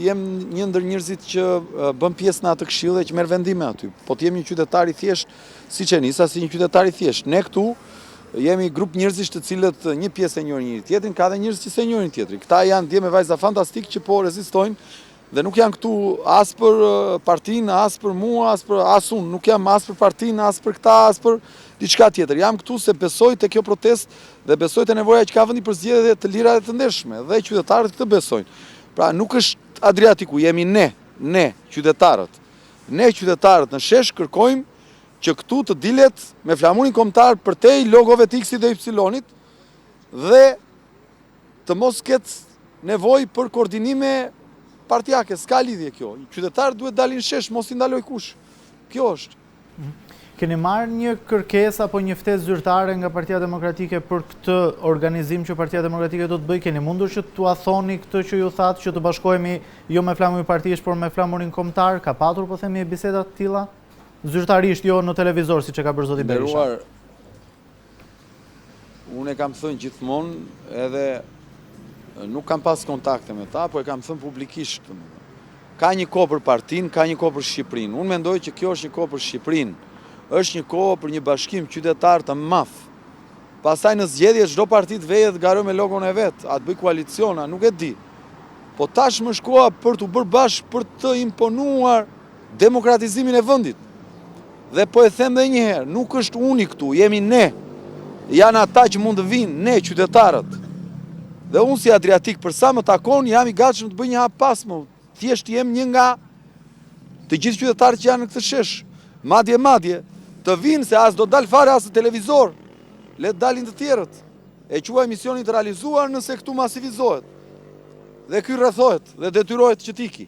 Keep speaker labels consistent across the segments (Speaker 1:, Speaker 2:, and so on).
Speaker 1: Jem një ndër njerëzit që bën pjesë në atë këshill dhe që merr vendime aty. Po të jemi një qytetar i thjesht, siç e nisa si një qytetar i thjesht. Ne këtu jemi grup njerëzish të cilët një pjesë e njohin njëri tjetrin, ka edhe njerëz që se njohin tjetrin. Këta janë dje me vajza fantastik që po rezistojnë dhe nuk janë këtu as për partinë, as për mua, as unë, nuk jam as për partinë, as për këta, as për diçka tjetër. Jam këtu se besoj te kjo protestë dhe besoj te nevoja që ka vendi për zgjedhje të lira dhe të ndershme, dhe qytetarët këtë besojnë. Pra nuk është Adriatiku, jemi ne qytetarët. Ne qytetarët në shesh kërkojmë që këtu të dilet me flamurin kombëtar përtej logove të X-it dhe Y-it dhe të mos ketë nevojë për koordinime partijake, s'ka lidhje kjo. Qytetarët duhet dalin shesh, mos i ndaloj kush. Kjo është.
Speaker 2: Keni marrë një kërkesë apo një ftesë zyrtare nga Partia Demokratike për këtë organizim që Partia Demokratike do të bëjë? Keni mundur që t'ua thoni këtë që ju thatë, që të bashkohemi jo me flamurin partish, por me flamurin kombëtar? Ka patur, po themi, biseda të tilla? Zyrtarisht, jo në televizor, siç e ka bërë zoti Berisha.
Speaker 1: Unë e kam thënë gjithmonë edhe nuk kam pas kontakte me ta, po e kam thënë publikisht. Ka një kohë për partinë, ka një kohë për Shqipërinë. Unë mendoj që kjo është një kohë për Shqipërinë. Është një kohë për një bashkim qytetar të madh. Pastaj në zgjedhje çdo parti të vejë të garojë me logon e vet, a të bëj koaliciona, nuk e di. Po tashmë është koha për të bërë bashkë për të imponuar demokratizimin e vendit. Dhe po e them edhe një herë, nuk është uni këtu, jemi ne. Janë ata që mund të vinë, ne qytetarët. Dhe unë si Adriatik, për sa më takon, jam i gatshëm të bëj një hap pas më. Thjesht jem një nga të gjithë qytetarët që janë në këtë shesh. Madje të vinë se as do dal fare as në televizor, le të dalin të tjerët. E quaj misionin të realizuar nëse këtu masivizohet. Dhe ky rrethohet dhe detyrohet që t'iki.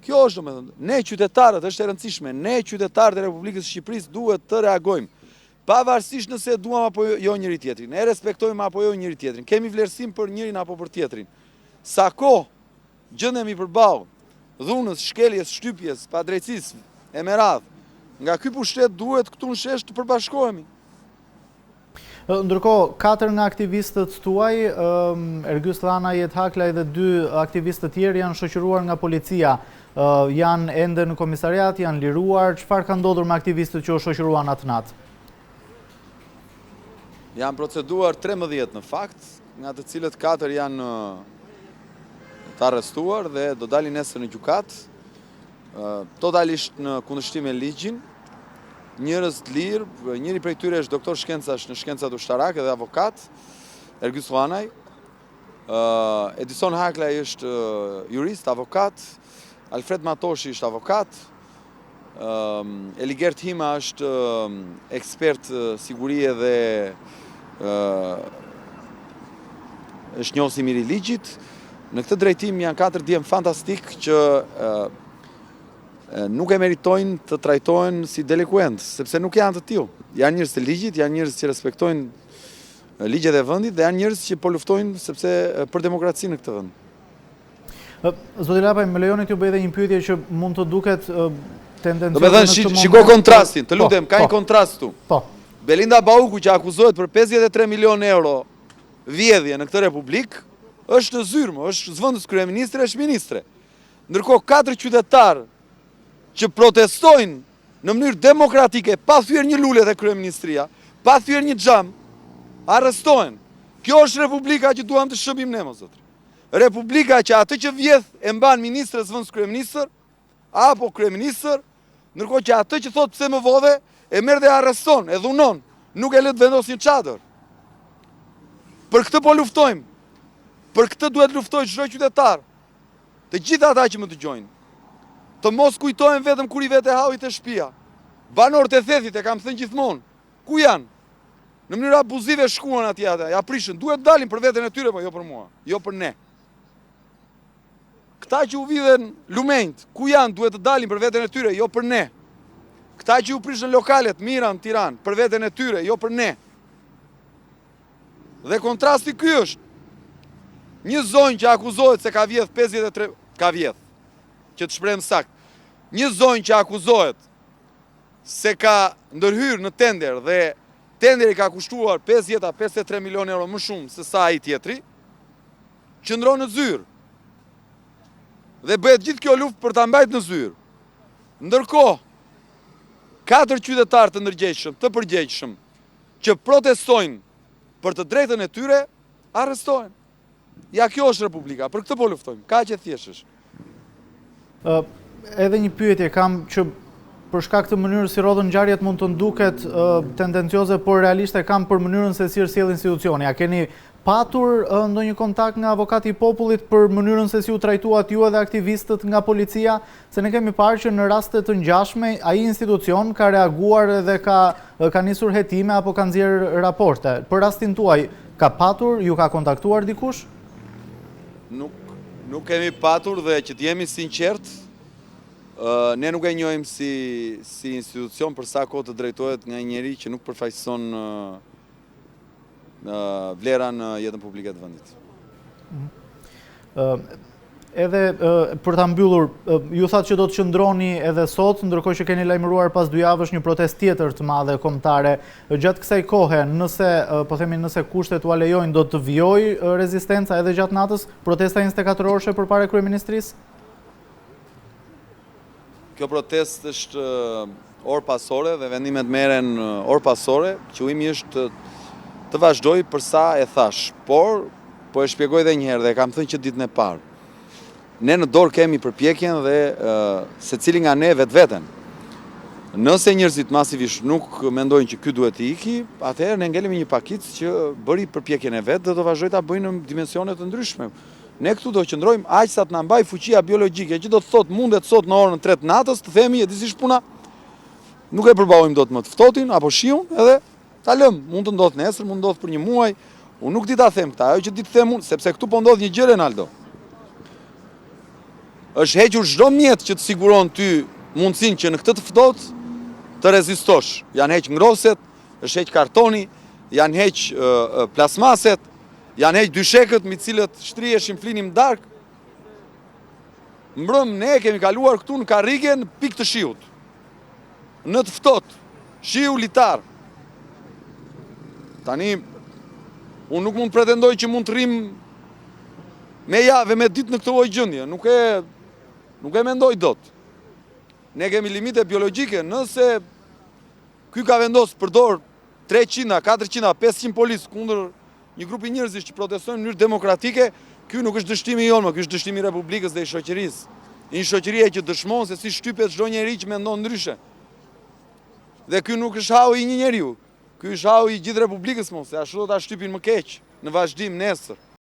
Speaker 1: Kjo është domethënë, ne qytetarët është e rëndësishme, ne qytetarët e Republikës së Shqipërisë duhet të reagojmë. Pavarësisht nëse duam apo jo njëri tjetrin, ne respektojmë apo jo njëri tjetrin, kemi vlerësim për njërin apo për tjetrin. Sa kohë gjendemi përballë dhunës, shkeljes, shtypjes, padrejtësisë e meradhë, nga ky pushtet duhet këtu në shesh të përbashkohemi.
Speaker 2: Ndërkohë, 4 nga aktivistët tuaj, Ergjys Llana, Jet Haklaj dhe 2 aktivistë të tjerë janë shoqëruar nga policia. Janë ende në komisariat, janë liruar. Çfarë ka ndodhur me aktivistët që u shoqëruan atë natë?
Speaker 1: Janë proceduar 13 në fakt, nga të cilët 4 janë të arrestuar dhe do dalin nesër në gjykat. Totalisht në kundërshtim me ligjin, njerëz të lirë, njëri prej tyre është doktor shkencash në shkencat ushtarake dhe avokat, Ergjys Llana. Edison Haklaj është jurist, avokat, Alfred Matoshi është avokat, Eligert Hima është ekspert sigurie dhe është njohës i mirë i ligjit. Në këtë drejtim janë 4 djem fantastik që nuk e meritojnë të trajtohen si delikuent, sepse nuk janë të tillë. Janë njerëz të ligjit, janë njerëz që respektojnë ligjet e vendit dhe janë njerëz që po luftojnë sepse për demokracinë në këtë vend.
Speaker 2: Zoti Lapaj, më lejoni t'ju bëj edhe një pyetje që mund të duket tendencioze.
Speaker 1: Domethënë, shiko kontrastin, të lutem, ka një kontrast këtu.
Speaker 2: Po.
Speaker 1: Belinda Bauku që akuzohet për 53 milionë euro vjedhje në këtë republik, është zyrmë, është zvendës kryeministre, është ministre. Ndërkohë 4 qytetarë që protestojnë në mënyrë demokratike, pa thyer një lule dhe kryeministria, pa thyer një xham, arrestohen. Kjo është republika që duam të shërbim ne, mos zotri. Republika që atë që vjedh e mban ministre zvendës kryeministër apo kryeministër, ndërkohë që atë që thot pse më vodhe e merr dhe arreston, e dhunon, nuk e lë të vendos një çadër. Për këtë po luftojmë. Për këtë duhet luftojë çdo qytetar. Të gjithë ata që më dëgjojnë. Të mos kujtojnë vetëm kur i vete hauit e shtëpia. Banorët e Thethit e kam thënë gjithmonë. Ku janë? Në mënyrë abuzive shkuan atje ata, ja prishën. Duhet dalin për veten e tyre, po jo për mua, jo për ne. Këta që u vidhen lumenjt, ku janë? Duhet të dalin për veten e tyre, jo për ne. Këta që u prishën lokalet mira në Tiranë, për veten e tyre, jo për ne. Dhe kontrasti ky është. Një zonjë që akuzohet se ka vjedh 53, ka vjedh, që të shprehem sakt. Një zonjë që akuzohet se ka ndërhyrë në tender dhe tenderi ka kushtuar 53 milion euro më shumë se sa ai tjetri, qëndron në zyrë. Dhe bëhet gjithë kjo luftë për ta mbajtur në zyrë. Ndërkohë, 4 qytetarë të ndërgjegjshëm, të përgjegjshëm, që protestojnë për të drejtën e tyre, arrestohen. Ja, kjo është Republika, për këtë po luftojmë, kaq e thjeshtë është.
Speaker 2: Edhe një pyetje kam që për shkak të mënyrës si rodhën ngjarjet mund të nduket tendencioze, por realisht e kam për mënyrën se si sjell institucioni. A keni patur ndonjë kontakt nga avokati i popullit për mënyrën se si u trajtuat ju edhe aktivistët nga policia? Se ne kemi parë që në raste të ngjashme ai institucion ka reaguar dhe ka nisur hetime apo ka nxjerr raporte. Për rastin tuaj, ka patur, ju ka kontaktuar dikush?
Speaker 1: Nuk kemi patur, dhe që t'jemi sinqert, ne nuk e njohim si institucion për sa kohë të drejtohet nga një njeri që nuk përfaqëson vlera në jetën publike të vendit.
Speaker 2: Edhe për ta mbyllur, ju thatë që do të qëndroni edhe sot, ndërkohë që keni lajmëruar pas 2 javësh një protestë tjetër të madhe kombëtare. Gjatë kësaj kohe, nëse kushtet u alejojnë, do të vijojë rezistenca edhe gjatë natës, protesta 24 orëshe përpara kryeministrisë?
Speaker 1: Kjo protestë është orë pasore dhe vendimet merren orë pasore. Qëllimi është të vazhdoj përsa e thash, por po e shpjegoj edhe një herë dhe kam thënë që ditën e parë. Ne në dorë kemi përpjekjen dhe secili nga ne vetveten. Nëse njerëzit masivisht nuk mendojnë që ky duhet të iki, atëherë ne ngelemi një pakicë që bëri përpjekjen e vet dhe do vazhdoj ta bëjnë në dimensione të ndryshme. Ne këtu do qëndrojmë aq sa të na mbaj fuqia biologjike, që do të thotë mundet sot në orën 3 natës të themi e disish puna, nuk e përballojmë dot më të ftohtin apo shiun, edhe ta lëm, mund të ndodh nesër, mund të ndodh për një muaj. Unë nuk di ta them këtë, ajo që di të them unë, sepse këtu po ndodh një gjë, Renaldo. Është hequr çdo mjet që të siguron ty mundësinë që në këtë të ftohtë të rezistosh. Janë heq ngroset, është heq kartoni, janë heq plasmaset, janë heq dyshekët me cilët shtriheshim flinim dark. Mbrëm ne kemi kaluar këtu në karrige në pikë të shiut. Në të ftohtë, shiu litar. Tani, unë nuk mund pretendoj që mund të rrim me javë, me ditë në këtë lloj gjendje. Nuk e mendoj dot. Ne kemi limite biologjike, nëse ky ka vendosur përdor 300, 400, 500 policë kundër një grupi njerëzish që protestojnë në mënyrë demokratike, ky nuk është dështimi jonë, ky është dështimi i Republikës dhe i shoqërisë. Një shoqërie që dëshmon se si shtypet çdo njeri që mendon ndryshe. Dhe ky nuk është hau i një njeriu. Ky është hau i gjithë Republikës mos, se ashtu do ta shtypin më keq në vazhdim nesër.